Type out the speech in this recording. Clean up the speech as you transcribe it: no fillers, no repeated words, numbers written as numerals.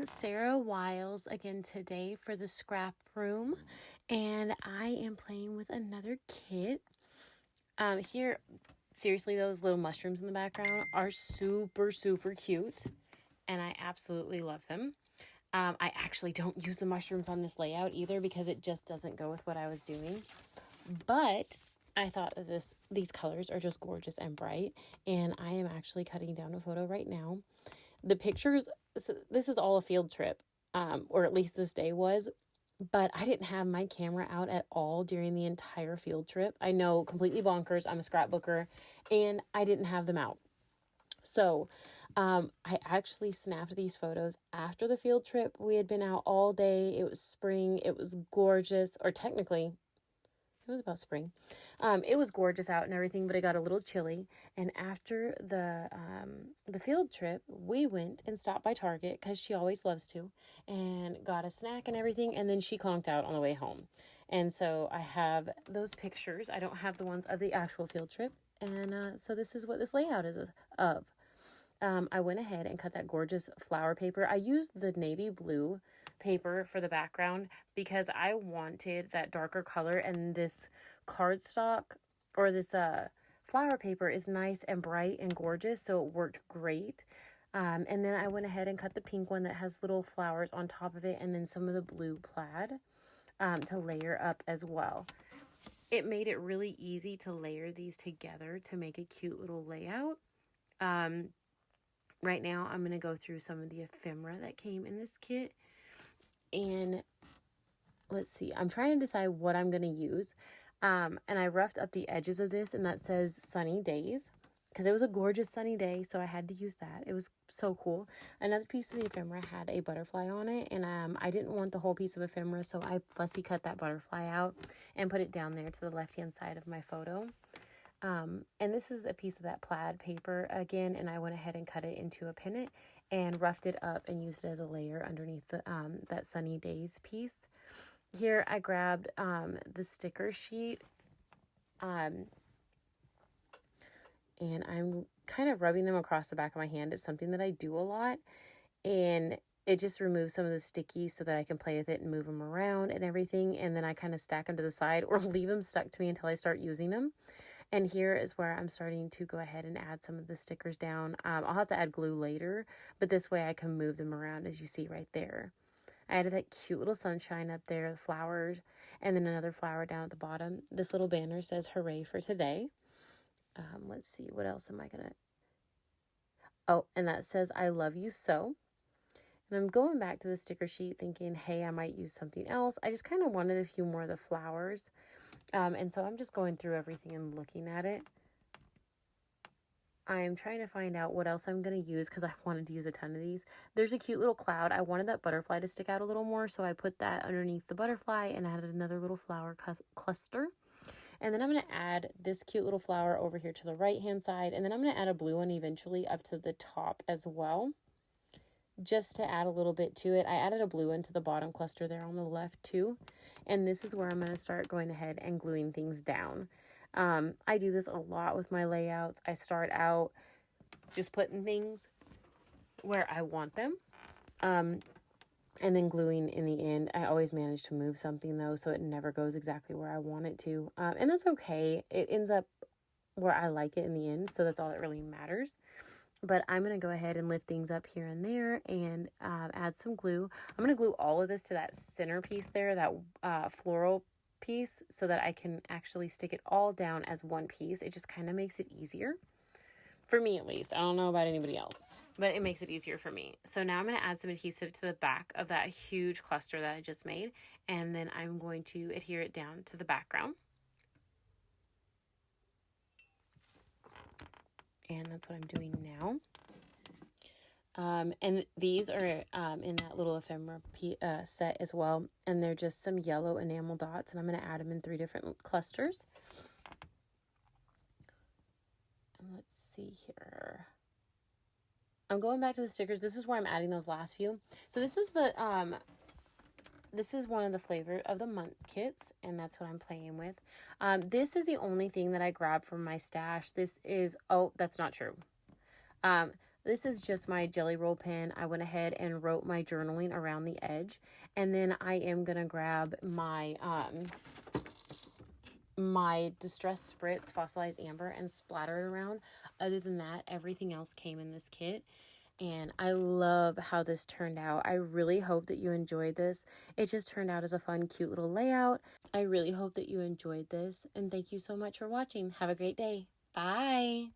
Sarah Wyles again today for the scrap room, and I am playing with another kit. Here, seriously, those little mushrooms in the background are super cute, and I absolutely love them. I actually don't use the mushrooms on this layout either because it just doesn't go with what I was doing. But I thought that these colors are just gorgeous and bright, and I am actually cutting down a photo right now. The pictures, so this is all a field trip, or at least this day was, but I didn't have my camera out at all during the entire field trip. I know, completely bonkers. I'm a scrapbooker, and I didn't have them out. So I actually snapped these photos after the field trip. We had been out all day. It was spring. It was gorgeous, or technically it was about spring. It was gorgeous out and everything, but it got a little chilly. And after the field trip, we went and stopped by Target, because she always loves to, and got a snack and everything. And then she conked out on the way home. And so I have those pictures. I don't have the ones of the actual field trip. And so this is what this layout is of. I went ahead and cut that gorgeous flower paper. I used the navy blue paper for the background because I wanted that darker color, and this cardstock, or this flower paper, is nice and bright and gorgeous, so it worked great. And then I went ahead and cut the pink one that has little flowers on top of it, and then some of the blue plaid to layer up as well. It made it really easy to layer these together to make a cute little layout. Right now, I'm going to go through some of the ephemera that came in this kit. And let's see. I'm trying to decide what I'm going to use. And I roughed up the edges of this, and that says sunny days, because it was a gorgeous sunny day, so I had to use that. It was so cool. Another piece of the ephemera had a butterfly on it, and I didn't want the whole piece of ephemera, so I fussy cut that butterfly out and put it down there to the left-hand side of my photo. And this is a piece of that plaid paper again, and I went ahead and cut it into a pennant and roughed it up and used it as a layer underneath the, that sunny days piece. Here I grabbed the sticker sheet, and I'm kind of rubbing them across the back of my hand. It's something that I do a lot, and it just removes some of the sticky so that I can play with it and move them around and everything. And then I kind of stack them to the side or leave them stuck to me until I start using them. And here is where I'm starting to go ahead and add some of the stickers down. I'll have to add glue later, but this way I can move them around, as you see right there. I added that cute little sunshine up there, the flowers, and then another flower down at the bottom. This little banner says hooray for today. Let's see, what else am I going to... Oh, and that says I love you so. And I'm going back to the sticker sheet thinking, hey, I might use something else. I just kind of wanted a few more of the flowers. And so I'm just going through everything and looking at it. I'm trying to find out what else I'm going to use, because I wanted to use a ton of these. There's a cute little cloud. I wanted that butterfly to stick out a little more, so I put that underneath the butterfly and added another little flower cluster. And then I'm going to add this cute little flower over here to the right-hand side. And then I'm going to add a blue one eventually up to the top as well, just to add a little bit to it. I added a blue one to the bottom cluster there on the left too. And this is where I'm going to start going ahead and gluing things down. I do this a lot with my layouts. I start out just putting things where I want them. And then gluing in the end. I always manage to move something though, so it never goes exactly where I want it to. And that's okay. It ends up where I like it in the end. So that's all that really matters. But I'm going to go ahead and lift things up here and there and add some glue. I'm going to glue all of this to that center piece there, that floral piece, so that I can actually stick it all down as one piece. It just kind of makes it easier. For me, at least. I don't know about anybody else, but it makes it easier for me. So now I'm going to add some adhesive to the back of that huge cluster that I just made. And then I'm going to adhere it down to the background. And that's what I'm doing now. And these are in that little ephemera set as well. And they're just some yellow enamel dots. And I'm going to add them in 3 different clusters. And let's see here. I'm going back to the stickers. This is where I'm adding those last few. So this is the... This is one of the flavor of the month kits, and that's what I'm playing with. This is the only thing that I grabbed from my stash. This is... Oh, that's not true. This is just my jelly roll pen. I went ahead and wrote my journaling around the edge. And then I am going to grab my my Distress Spritz Fossilized Amber and splatter it around. Other than that, everything else came in this kit. And I love how this turned out. I really hope that you enjoyed this. It just turned out as a fun, cute little layout. I really hope that you enjoyed this. And thank you so much for watching. Have a great day. Bye.